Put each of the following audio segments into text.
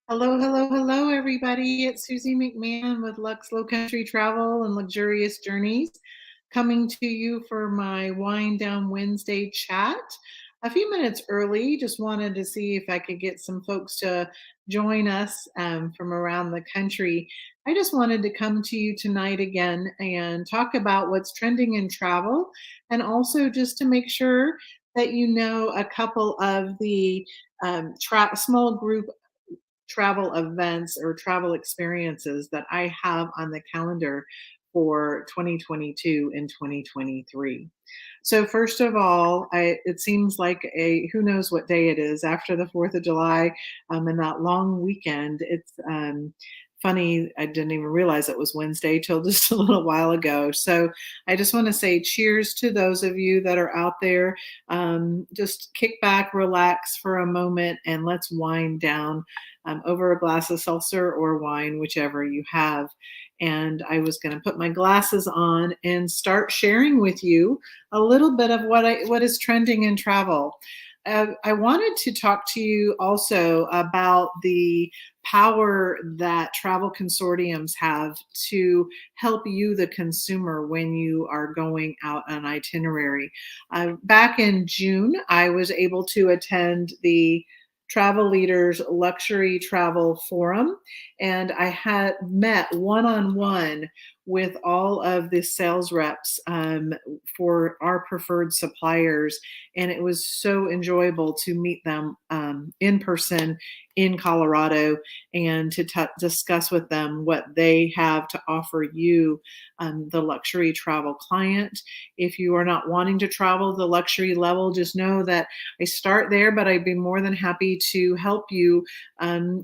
Hello, hello, hello, everybody. It's Susie McMahon with Luxe Lowcountry Travel and Luxurious Journeys, coming to you for my Wind Down Wednesday chat. A few minutes early, just wanted to see if I could get some folks to join us from around the country. I just wanted to come to you tonight again and talk about what's trending in travel, and also just to make sure that you know a couple of the small group travel events or travel experiences that I have on the calendar for 2022 and 2023. So first of all, it seems like a who knows what day it is after the 4th of July, and that long weekend. It's funny, I didn't even realize it was Wednesday till just a little while ago. So I just want to say cheers to those of you that are out there. Just kick back, relax for a moment, and let's wind down over a glass of seltzer or wine, whichever you have. And I was going to put my glasses on and start sharing with you a little bit of what is trending in travel. I wanted to talk to you also about the power that travel consortiums have to help you, the consumer, when you are going out on itinerary. Back in June, I was able to attend the Travel Leaders Luxury Travel Forum, and I had met one on one with all of the sales reps for our preferred suppliers. And it was so enjoyable to meet them in person in Colorado and to discuss with them what they have to offer you, the luxury travel client. If you are not wanting to travel the luxury level, just know that I start there, but I'd be more than happy to help you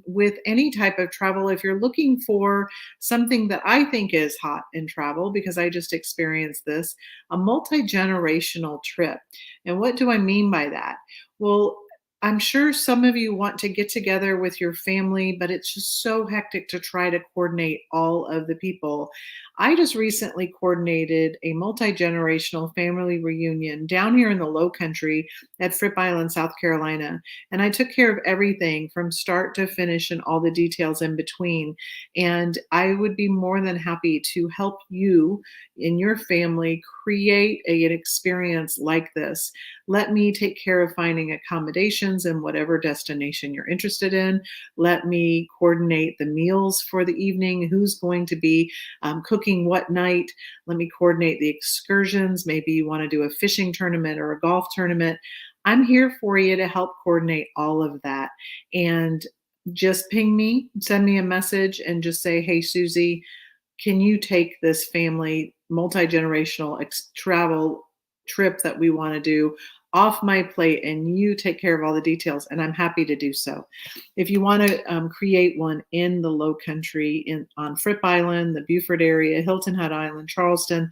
with any type of travel. If you're looking for something that I think is hot in travel, because I just experienced this, a multi-generational trip. And what do I mean by that? Well, I'm sure some of you want to get together with your family, but it's just so hectic to try to coordinate all of the people. I just recently coordinated a multi-generational family reunion down here in the Lowcountry at Fripp Island, South Carolina. And I took care of everything from start to finish and all the details in between. And I would be more than happy to help you in your family create an experience like this. Let me take care of finding accommodations in whatever destination you're interested in. Let me coordinate the meals for the evening, who's going to be cooking what night. Let me coordinate the excursions. Maybe you want to do a fishing tournament or a golf tournament. I'm here for you to help coordinate all of that. And just ping me, send me a message, and just say, hey, Susie, can you take this family multi-generational travel trip that we want to do off my plate, and you take care of all the details? And I'm happy to do so. If you want to create one in the Lowcountry, on Fripp Island, the Beaufort area, Hilton Head Island, Charleston,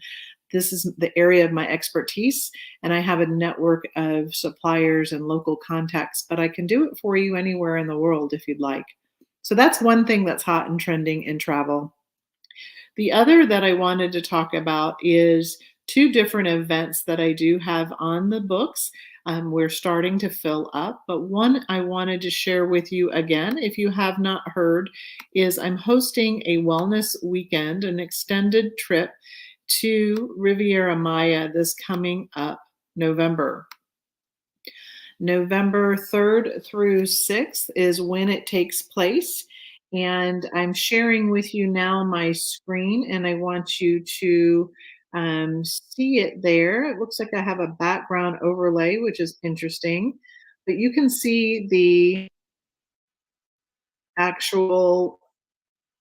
this is the area of my expertise, and I have a network of suppliers and local contacts, but I can do it for you anywhere in the world if you'd like. So that's one thing that's hot and trending in travel. The other that I wanted to talk about is two different events that I do have on the books. We're starting to fill up, but one I wanted to share with you again, if you have not heard, is I'm hosting a wellness weekend, an extended trip to Riviera Maya this coming up November. November 3rd through 6th is when it takes place. And I'm sharing with you now my screen, and I want you to see it there. It looks like I have a background overlay, which is interesting, but you can see the actual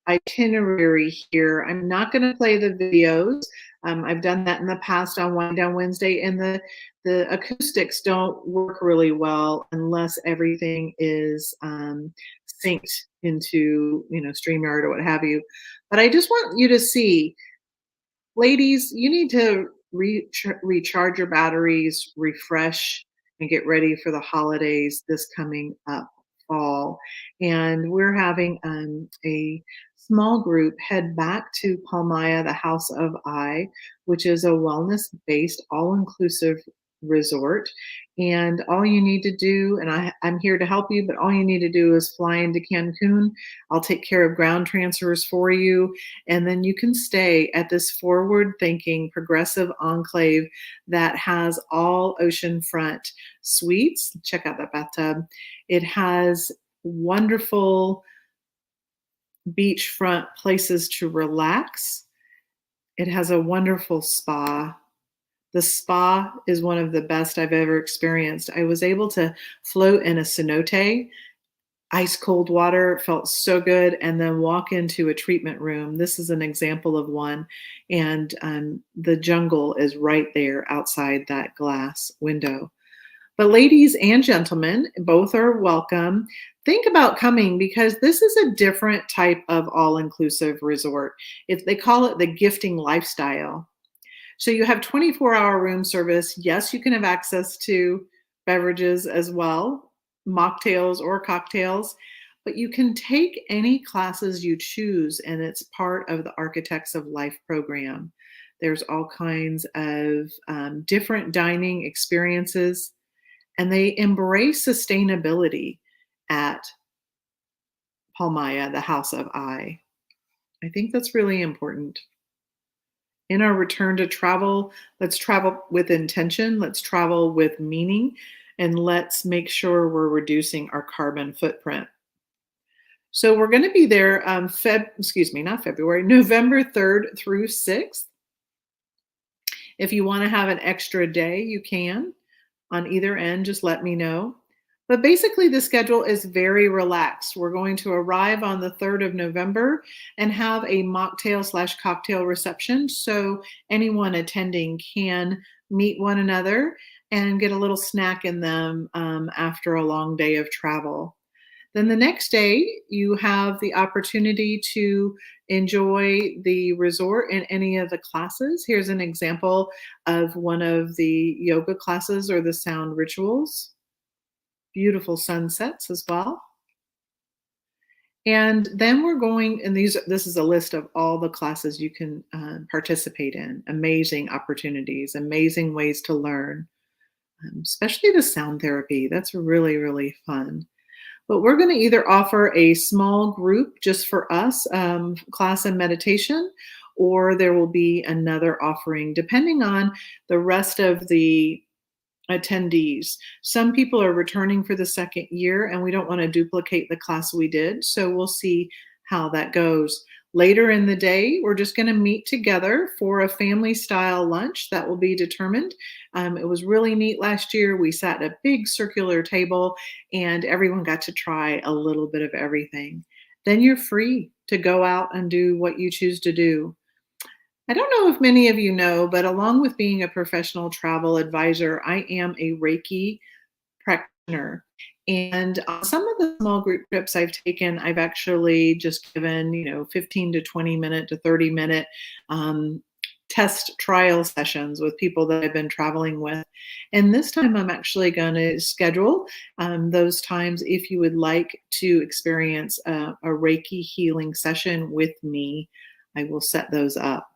itinerary here. I'm not going to play the videos. I've done that in the past on Wind Down Wednesday, and the acoustics don't work really well unless everything is synced into StreamYard or what have you. But I just want you to see, ladies, you need to recharge your batteries, refresh, and get ready for the holidays this coming up fall. And we're having a small group head back to Palmaya, the House of I, which is a wellness based, all inclusive resort. And all you need to do, and I'm here to help you, but all you need to do is fly into Cancun. I'll take care of ground transfers for you. And then you can stay at this forward thinking, progressive enclave that has all oceanfront suites. Check out that bathtub. It has wonderful beachfront places to relax. It has a wonderful spa. The spa is one of the best I've ever experienced. I was able to float in a cenote, ice cold water, felt so good, and then walk into a treatment room. This is an example of one. And the jungle is right there outside that glass window. But ladies and gentlemen, both are welcome. Think about coming because this is a different type of all inclusive resort. If they call it the gifting lifestyle. So you have 24-hour room service. Yes, you can have access to beverages as well, mocktails or cocktails, but you can take any classes you choose, and it's part of the Architects of Life program. There's all kinds of different dining experiences, and they embrace sustainability at Palmaya, the House of I think that's really important. In our return to travel, let's travel with intention, let's travel with meaning, and let's make sure we're reducing our carbon footprint. So we're going to be there not February, November 3rd through 6th. If you want to have an extra day, you can on either end, just let me know. But basically, the schedule is very relaxed. We're going to arrive on the 3rd of November and have a mocktail/cocktail reception. So anyone attending can meet one another and get a little snack in them after a long day of travel. Then the next day, you have the opportunity to enjoy the resort in any of the classes. Here's an example of one of the yoga classes or the sound rituals. Beautiful sunsets as well. And then we're going, and this is a list of all the classes you can participate in. Amazing opportunities, amazing ways to learn, especially the sound therapy. That's really, really fun. But we're going to either offer a small group just for us, class and meditation, or there will be another offering depending on the rest of the attendees. Some people are returning for the second year and we don't want to duplicate the class we did. So we'll see how that goes. Later in the day, we're just going to meet together for a family style lunch that will be determined. It was really neat last year. We sat at a big circular table and everyone got to try a little bit of everything. Then you're free to go out and do what you choose to do. I don't know if many of you know, but along with being a professional travel advisor, I am a Reiki practitioner. And on some of the small group trips I've taken, I've actually just given, 15 to 20 minute to 30-minute test trial sessions with people that I've been traveling with. And this time I'm actually going to schedule those times if you would like to experience a Reiki healing session with me. I will set those up.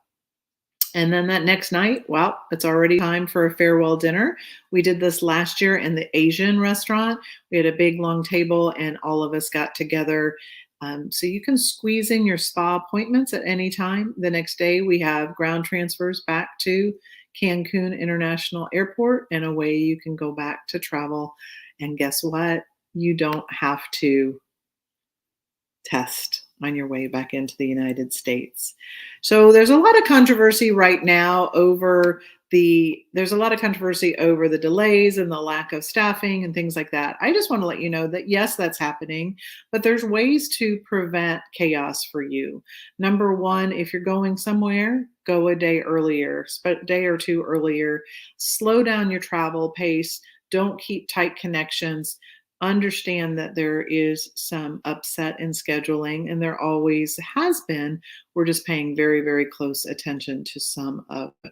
And then that next night, well, it's already time for a farewell dinner. We did this last year in the Asian restaurant. We had a big long table and all of us got together. So you can squeeze in your spa appointments at any time. The next day, we have ground transfers back to Cancun International Airport, and away you can go back to travel. And guess what? You don't have to test on your way back into the United States. So there's a lot of controversy right now over the delays and the lack of staffing and things like that. I just want to let you know that yes, that's happening, but there's ways to prevent chaos for you. Number one, if you're going somewhere, go a day earlier, a day or two earlier, slow down your travel pace, don't keep tight connections. Understand that there is some upset in scheduling, and there always has been. We're just paying very, very close attention to some of the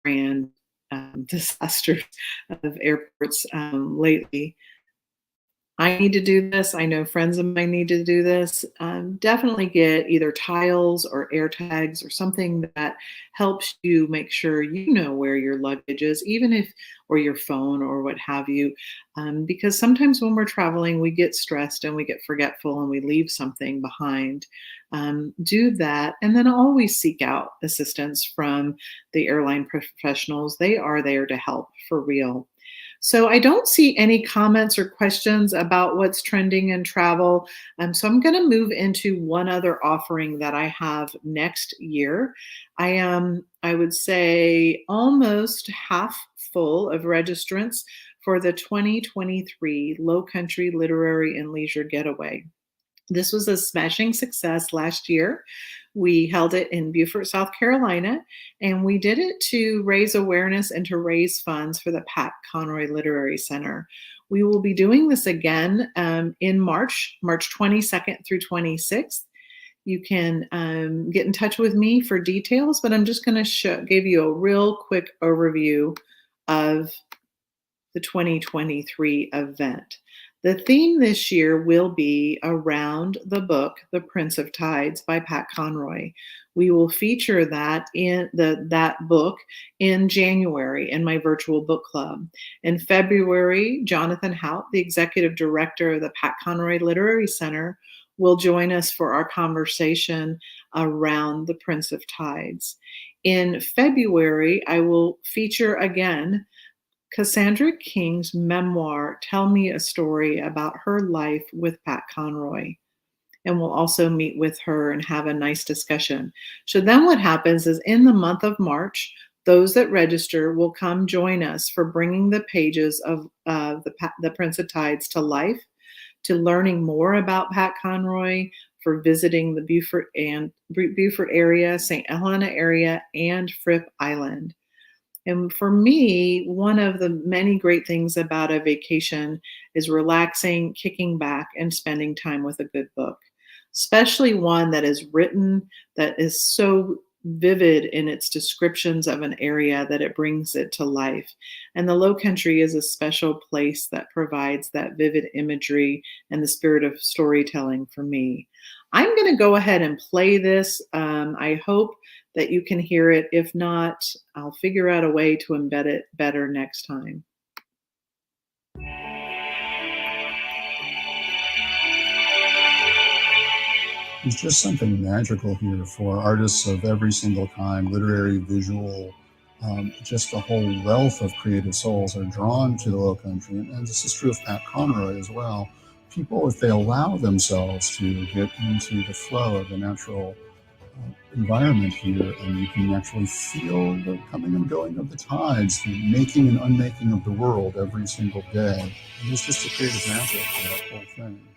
grand disasters of airports lately. I need to do this. I know friends of mine need to do this. Definitely get either tiles or air tags or something that helps you make sure you know where your luggage is, even if, or your phone or what have you. Because sometimes when we're traveling, we get stressed and we get forgetful and we leave something behind. Do that and then always seek out assistance from the airline professionals. They are there to help for real. So I don't see any comments or questions about what's trending in travel. So I'm going to move into one other offering that I have next year. I am, I would say, almost half full of registrants for the 2023 Lowcountry Literary and Leisure Getaway. This was a smashing success last year. We held it in Beaufort, South Carolina, and we did it to raise awareness and to raise funds for the Pat Conroy Literary Center. We will be doing this again in March, March 22nd through 26th. You can get in touch with me for details, but I'm just going to give you a real quick overview of the 2023 event. The theme this year will be around the book, The Prince of Tides by Pat Conroy. We will feature that in that book in January in my virtual book club. In February, Jonathan Hout, the executive director of the Pat Conroy Literary Center, will join us for our conversation around The Prince of Tides. In February, I will feature again Cassandra King's memoir, Tell Me a Story About Her Life with Pat Conroy. And we'll also meet with her and have a nice discussion. So then what happens is in the month of March, those that register will come join us for bringing the pages of the Prince of Tides to life, to learning more about Pat Conroy, for visiting the Beaufort area, St. Helena area, and Fripp Island. And for me, one of the many great things about a vacation is relaxing, kicking back, and spending time with a good book, especially one that is written that is so vivid in its descriptions of an area that it brings it to life. And the Lowcountry is a special place that provides that vivid imagery and the spirit of storytelling for me. I'm going to go ahead and play this. I hope that you can hear it. If not, I'll figure out a way to embed it better next time. There's just something magical here for artists of every single kind, literary, visual, just a whole wealth of creative souls are drawn to the Lowcountry. And this is true of Pat Conroy as well. People, if they allow themselves to get into the flow of the natural environment here, and you can actually feel the coming and going of the tides, the making and unmaking of the world every single day. And there's just a creative magic to that whole thing.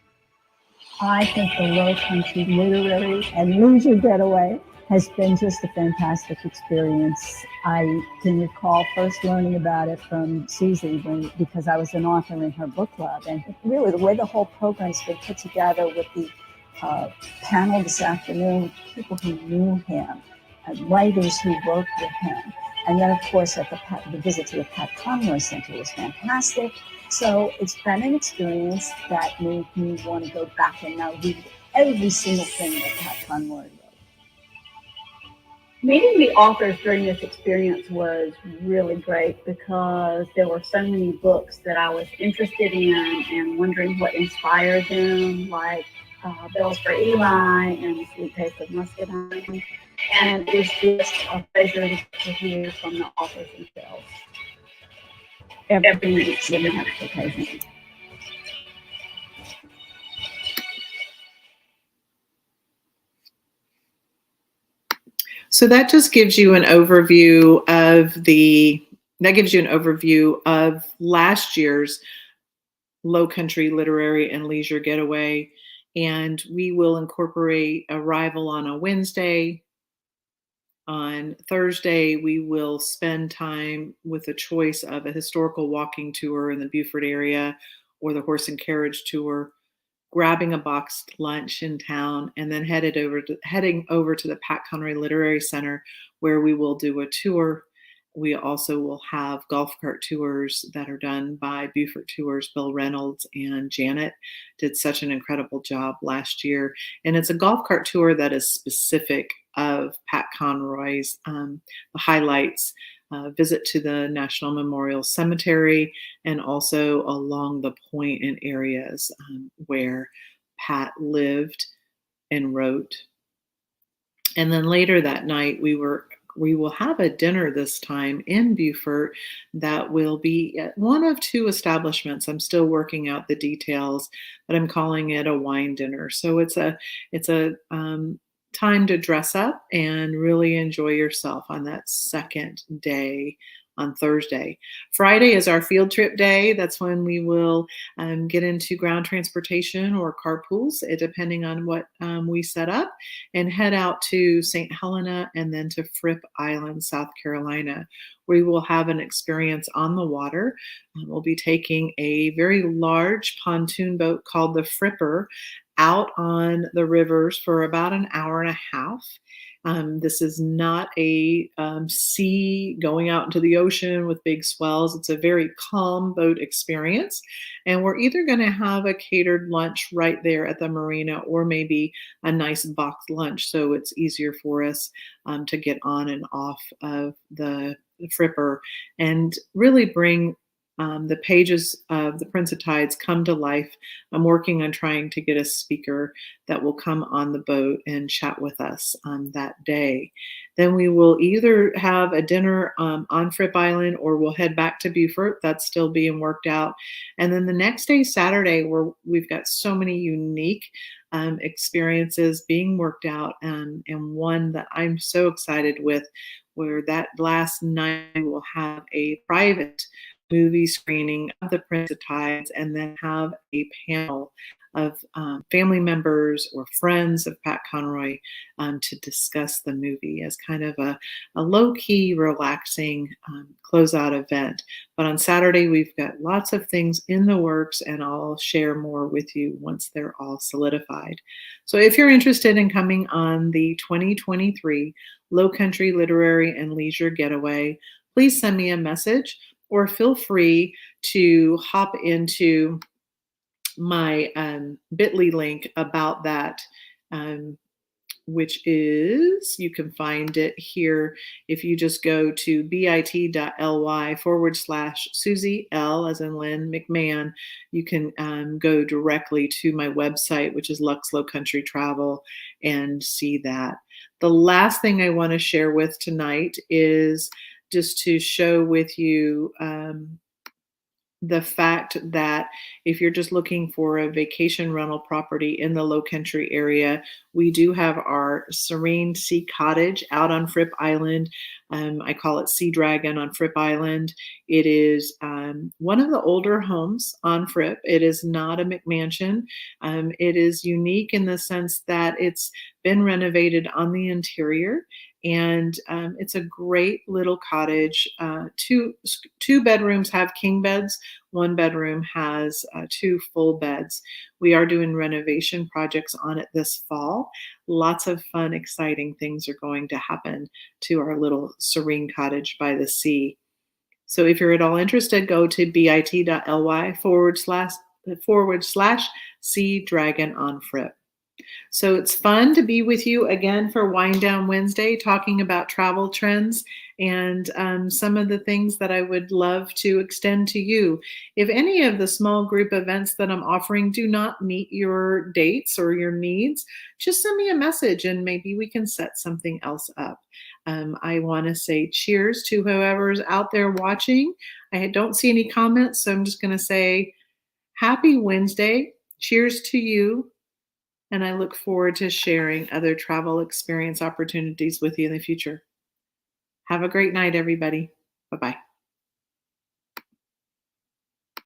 I think the Lowcountry Literary and Leisure Getaway has been just a fantastic experience. I can recall first learning about it from Susie because I was an author in her book club. And really the way the whole program's been put together with the panel this afternoon, people who knew him, and writers who worked with him. And then, of course, at the visit to the Pat Conroy Center was fantastic. So it's been an experience that made me want to go back and now read every single thing that Pat Conroy wrote. Meeting the authors during this experience was really great because there were so many books that I was interested in and wondering what inspired them, like Bells for Eli and The Sweet Taste of Muscadine. And it was just a pleasure to hear from the authors themselves. Every living application. So that just gives you an overview of last year's Lowcountry Literary and Leisure Getaway. And we will incorporate arrival on a Wednesday. On Thursday, we will spend time with a choice of a historical walking tour in the Beaufort area or the horse and carriage tour, grabbing a boxed lunch in town, and then heading over to the Pat Conroy Literary Center, where we will do a tour we also will have golf cart tours that are done by Beaufort Tours. Bill Reynolds and Janet did such an incredible job last year. And it's a golf cart tour that is specific of Pat Conroy's, the highlights, visit to the National Memorial Cemetery, and also along the point in areas where Pat lived and wrote. And then later that night, we will have a dinner this time in Beaufort that will be at one of two establishments. I'm still working out the details, but I'm calling it a wine dinner. So it's a time to dress up and really enjoy yourself on that second day on Thursday. Friday is our field trip day. That's when we will get into ground transportation or carpools, depending on what we set up, and head out to St. Helena and then to Fripp Island, South Carolina. We will have an experience on the water. We'll be taking a very large pontoon boat called the Fripper out on the rivers for about an hour and a half. This is not a sea going out into the ocean with big swells. It's a very calm boat experience. And we're either going to have a catered lunch right there at the marina or maybe a nice boxed lunch. So it's easier for us to get on and off of the Fripper and really bring the pages of The Prince of Tides come to life. I'm working on trying to get a speaker that will come on the boat and chat with us that day. Then we will either have a dinner on Fripp Island or we'll head back to Beaufort. That's still being worked out. And then the next day, Saturday, we've got so many unique experiences being worked out, and one that I'm so excited with, where that last night we will have a private movie screening of The Prince of Tides and then have a panel of family members or friends of Pat Conroy to discuss the movie as kind of a low-key, relaxing closeout event. But on Saturday, we've got lots of things in the works, and I'll share more with you once they're all solidified. So if you're interested in coming on the 2023 Lowcountry Literary and Leisure Getaway, please send me a message or feel free to hop into my bit.ly link about that, which is, you can find it here if you just go to bit.ly/Susie, L as in Lynn, McMahon. You can go directly to my website, which is Luxe Lowcountry Travel, and see that. The last thing I want to share with tonight is just to share with you the fact that if you're just looking for a vacation rental property in the Lowcountry area, we do have our Serene Sea Cottage out on Fripp Island. I call it Sea Dragon on Fripp Island. It is one of the older homes on Fripp. It is not a McMansion. It is unique in the sense that it's been renovated on the interior. And it's a great little cottage. Two bedrooms have king beds. One bedroom has two full beds. We are doing renovation projects on it this fall. Lots of fun, exciting things are going to happen to our little serene cottage by the sea. So if you're at all interested, go to bit.ly/Sea Dragon on Fripp. So it's fun to be with you again for Wind Down Wednesday, talking about travel trends and some of the things that I would love to extend to you. If any of the small group events that I'm offering do not meet your dates or your needs, just send me a message and maybe we can set something else up. I want to say cheers to whoever's out there watching. I don't see any comments, so I'm just going to say happy Wednesday. Cheers to you. And I look forward to sharing other travel experience opportunities with you in the future. Have a great night, everybody. Bye-bye.